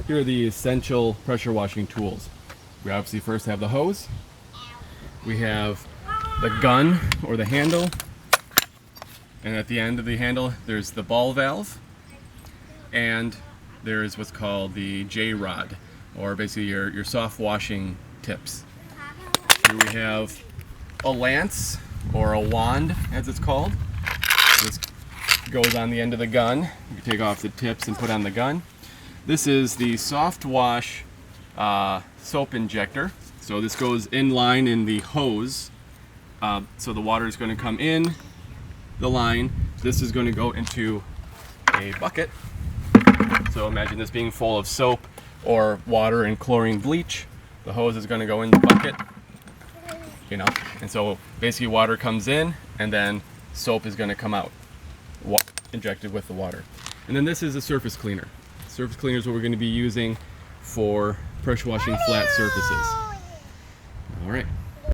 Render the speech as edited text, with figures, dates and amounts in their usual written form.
Here are the essential pressure washing tools. We obviously first have the hose. We have the gun or the handle. And at the end of the handle, there's the ball valve. And there's what's called the J-rod, or basically your soft washing tips. Here we have a lance, or a wand as it's called. This goes on the end of the gun. You take off the tips and put on the gun. This is the soft wash soap injector. So this goes in line in the hose. So the water is going to come in the line. This is going to go into a bucket. So imagine this being full of soap or water and chlorine bleach. The hose is going to go in the bucket, you know, and so basically water comes in and then soap is going to come out, injected with the water. And then this is a surface cleaner. Surface cleaner is what we're going to be using for pressure washing flat surfaces. All right.